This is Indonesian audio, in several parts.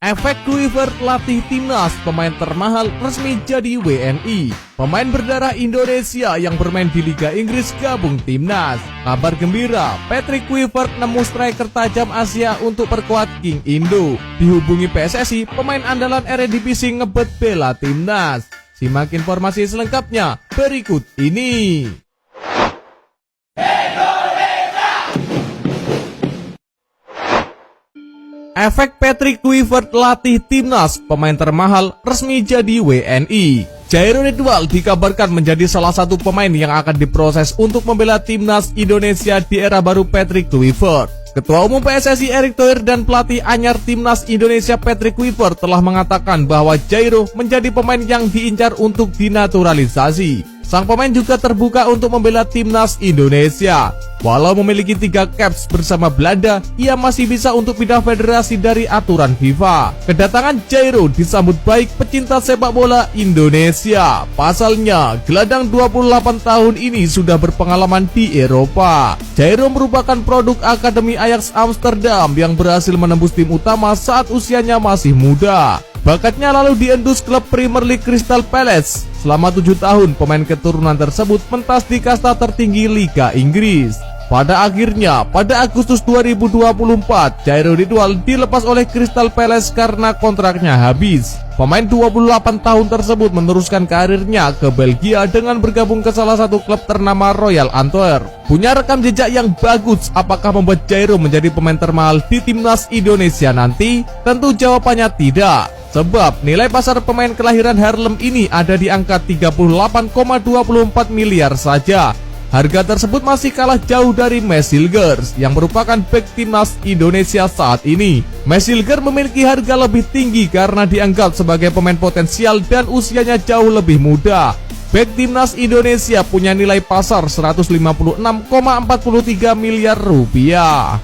Efek Kluivert latih timnas, pemain termahal resmi jadi WNI. Pemain berdarah Indonesia yang bermain di Liga Inggris gabung timnas. Kabar gembira, Patrick Kluivert nemu striker tajam Asia untuk perkuat King Indo. Dihubungi PSSI, pemain andalan Eredivisie ngebet bela timnas. Simak informasi selengkapnya berikut ini. Efek Patrick Kluivert latih timnas, pemain termahal resmi jadi WNI. Jairo Ridwal dikabarkan menjadi salah satu pemain yang akan diproses untuk membela timnas Indonesia di era baru Patrick Kluivert. Ketua Umum PSSI Erick Thohir dan pelatih anyar timnas Indonesia Patrick Kluivert telah mengatakan bahwa Jairo menjadi pemain yang diincar untuk dinaturalisasi. Sang pemain juga terbuka untuk membela timnas Indonesia. Walau memiliki 3 caps bersama Belanda, ia masih bisa untuk pindah federasi dari aturan FIFA. Kedatangan Jairo disambut baik pecinta sepak bola Indonesia. Pasalnya, gelandang 28 tahun ini sudah berpengalaman di Eropa. Jairo merupakan produk Akademi Ajax Amsterdam yang berhasil menembus tim utama saat usianya masih muda. Bakatnya lalu diendus klub Premier League Crystal Palace. Selama 7 tahun, pemain keturunan tersebut mentas di kasta tertinggi Liga Inggris. Pada akhirnya, pada Agustus 2024, Jairo Ridwal dilepas oleh Crystal Palace karena kontraknya habis. Pemain 28 tahun tersebut meneruskan karirnya ke Belgia dengan bergabung ke salah satu klub ternama Royal Antwerp. Punya rekam jejak yang bagus, apakah membuat Jairo menjadi pemain termahal di timnas Indonesia nanti? Tentu jawabannya tidak. Sebab nilai pasar pemain kelahiran Harlem ini ada di angka 38,24 miliar saja. Harga tersebut masih kalah jauh dari Mesilger yang merupakan bek timnas Indonesia saat ini. Mesilger memiliki harga lebih tinggi karena dianggap sebagai pemain potensial dan usianya jauh lebih muda. Bek timnas Indonesia punya nilai pasar 156,43 miliar rupiah.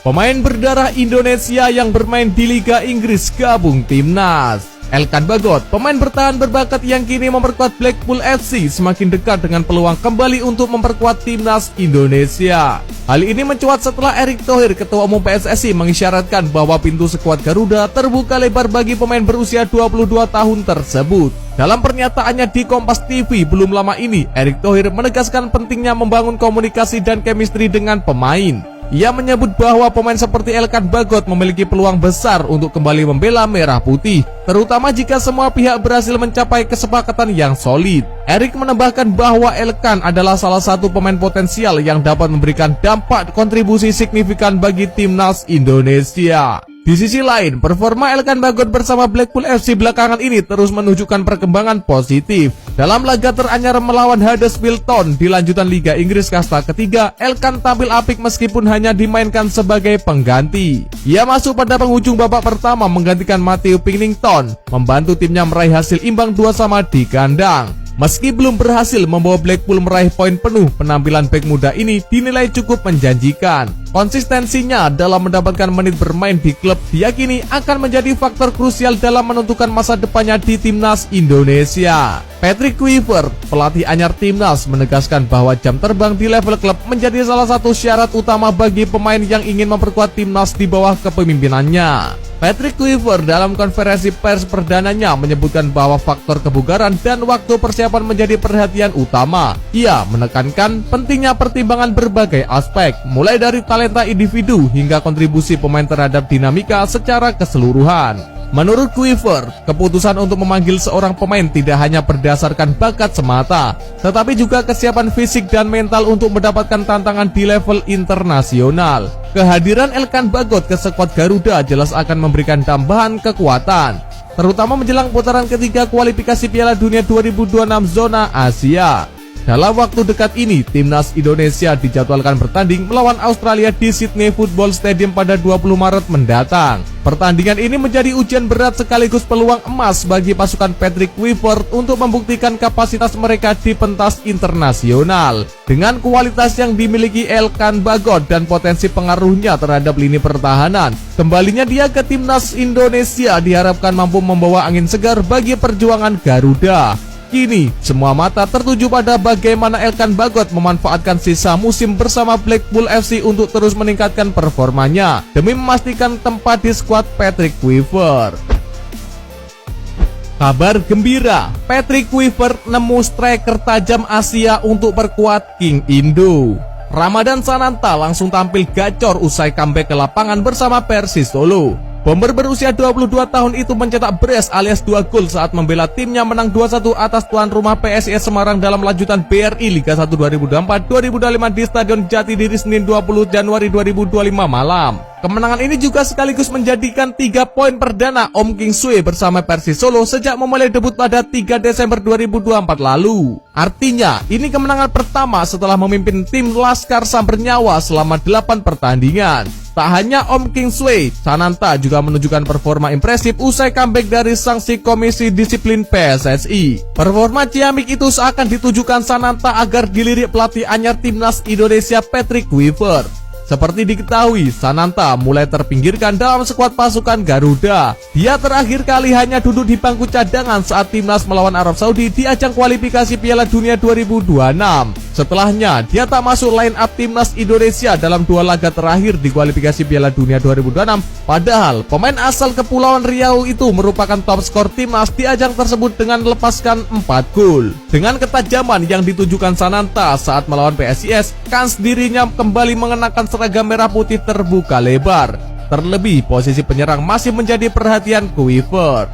Pemain berdarah Indonesia yang bermain di Liga Inggris gabung timnas. Elkan Bagot, pemain bertahan berbakat yang kini memperkuat Blackpool FC, semakin dekat dengan peluang kembali untuk memperkuat timnas Indonesia. Hal ini mencuat setelah Erick Thohir, Ketua Umum PSSI, mengisyaratkan bahwa pintu skuad Garuda terbuka lebar bagi pemain berusia 22 tahun tersebut. Dalam pernyataannya di Kompas TV belum lama ini, Erick Thohir menegaskan pentingnya membangun komunikasi dan chemistry dengan pemain. Ia menyebut bahwa pemain seperti Elkan Bagot memiliki peluang besar untuk kembali membela merah putih, terutama jika semua pihak berhasil mencapai kesepakatan yang solid. Erick menambahkan bahwa Elkan adalah salah satu pemain potensial yang dapat memberikan dampak kontribusi signifikan bagi timnas Indonesia. Di sisi lain, performa Elkan Bagot bersama Blackpool FC belakangan ini terus menunjukkan perkembangan positif. Dalam laga teranyar melawan Huddersfield Town di lanjutan Liga Inggris kasta ketiga, Elkan tampil apik meskipun hanya dimainkan sebagai pengganti. Ia masuk pada penghujung babak pertama menggantikan Matthew Picknington, membantu timnya meraih hasil imbang 2-2 di kandang. Meski belum berhasil membawa Blackpool meraih poin penuh, penampilan bek muda ini dinilai cukup menjanjikan. Konsistensinya dalam mendapatkan menit bermain di klub diyakini akan menjadi faktor krusial dalam menentukan masa depannya di timnas Indonesia. Patrick Kluivert, pelatih anyar timnas, menegaskan bahwa jam terbang di level klub menjadi salah satu syarat utama bagi pemain yang ingin memperkuat timnas di bawah kepemimpinannya. Patrick Kluivert dalam konferensi pers perdananya menyebutkan bahwa faktor kebugaran dan waktu persiapan menjadi perhatian utama. Ia menekankan pentingnya pertimbangan berbagai aspek, mulai dari talenta individu hingga kontribusi pemain terhadap dinamika secara keseluruhan. Menurut Kluivert, keputusan untuk memanggil seorang pemain tidak hanya berdasarkan bakat semata, tetapi juga kesiapan fisik dan mental untuk mendapatkan tantangan di level internasional. Kehadiran Elkan Bagot ke skuad Garuda jelas akan memberikan tambahan kekuatan, terutama menjelang putaran ketiga kualifikasi Piala Dunia 2026 zona Asia. Dalam waktu dekat ini, timnas Indonesia dijadwalkan bertanding melawan Australia di Sydney Football Stadium pada 20 Maret mendatang. Pertandingan ini menjadi ujian berat sekaligus peluang emas bagi pasukan Patrick Kluivert untuk membuktikan kapasitas mereka di pentas internasional. Dengan kualitas yang dimiliki Elkan Bagot dan potensi pengaruhnya terhadap lini pertahanan, kembalinya dia ke timnas Indonesia diharapkan mampu membawa angin segar bagi perjuangan Garuda. Kini, semua mata tertuju pada bagaimana Elkan Bagot memanfaatkan sisa musim bersama Blackpool FC untuk terus meningkatkan performanya demi memastikan tempat di skuad Patrick Kluivert. Kabar gembira, Patrick Kluivert nemu striker tajam Asia untuk perkuat King Indo. Ramadan Sananta langsung tampil gacor usai comeback ke lapangan bersama Persis Solo. Bomber berusia 22 tahun itu mencetak brace alias 2 gol saat membela timnya menang 2-1 atas tuan rumah PSIS Semarang dalam lanjutan BRI Liga 1 2024-2025 di Stadion Jatidiri Senin 20 Januari 2025 malam. Kemenangan ini juga sekaligus menjadikan 3 poin perdana Om King Sue bersama Persis Solo sejak memulai debut pada 3 Desember 2024 lalu. Artinya, ini kemenangan pertama setelah memimpin tim Laskar Samber Nyawa selama 8 pertandingan. Tak hanya Om King Sue, Sananta juga menunjukkan performa impresif usai comeback dari sanksi Komisi Disiplin PSSI. Performa ciamik itu seakan ditujukan Sananta agar dilirik pelatih anyar timnas Indonesia Patrick Kluivert. Seperti diketahui, Sananta mulai terpinggirkan dalam skuad pasukan Garuda. Dia terakhir kali hanya duduk di bangku cadangan saat timnas melawan Arab Saudi di ajang kualifikasi Piala Dunia 2026. Setelahnya, dia tak masuk line up timnas Indonesia dalam 2 laga terakhir di kualifikasi Piala Dunia 2026. Padahal, pemain asal Kepulauan Riau itu merupakan top skor timnas di ajang tersebut dengan melepaskan 4 gol. Dengan ketajaman yang ditujukan Sananta saat melawan PSIS, kans dirinya kembali mengenakan seragam merah putih terbuka lebar. Terlebih, posisi penyerang masih menjadi perhatian Kluivert.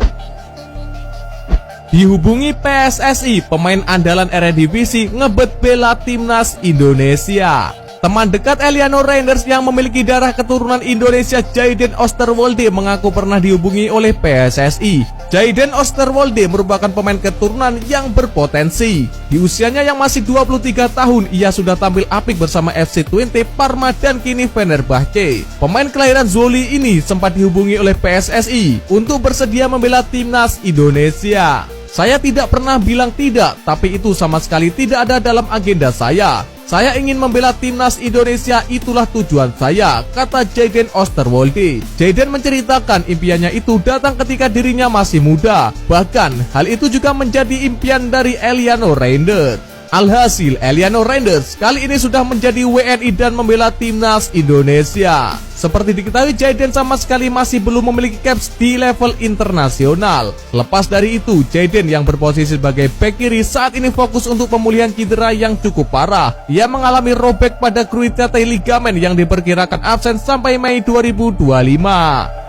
Dihubungi PSSI, pemain andalan Eredivisie ngebet bela timnas Indonesia. Teman dekat Eliano Reinders yang memiliki darah keturunan Indonesia, Jayden Oosterwolde, mengaku pernah dihubungi oleh PSSI. Jayden Oosterwolde merupakan pemain keturunan yang berpotensi. Di usianya yang masih 23 tahun, ia sudah tampil apik bersama FC Twente, Parma, dan kini Fenerbahce. Pemain kelahiran Zoli ini sempat dihubungi oleh PSSI untuk bersedia membela timnas Indonesia. Saya tidak pernah bilang tidak, tapi itu sama sekali tidak ada dalam agenda saya. Saya ingin membela timnas Indonesia, itulah tujuan saya, kata Jayden Oosterwolde. Jayden menceritakan impiannya itu datang ketika dirinya masih muda. Bahkan, hal itu juga menjadi impian dari Eliano Reinders. Alhasil, Eliano Reinders kali ini sudah menjadi WNI dan membela timnas Indonesia. Seperti diketahui, Jayden sama sekali masih belum memiliki caps di level internasional. Lepas dari itu, Jayden yang berposisi sebagai bek kiri saat ini fokus untuk pemulihan cedera yang cukup parah. Ia mengalami robek pada cruciate ligamen yang diperkirakan absen sampai Mei 2025.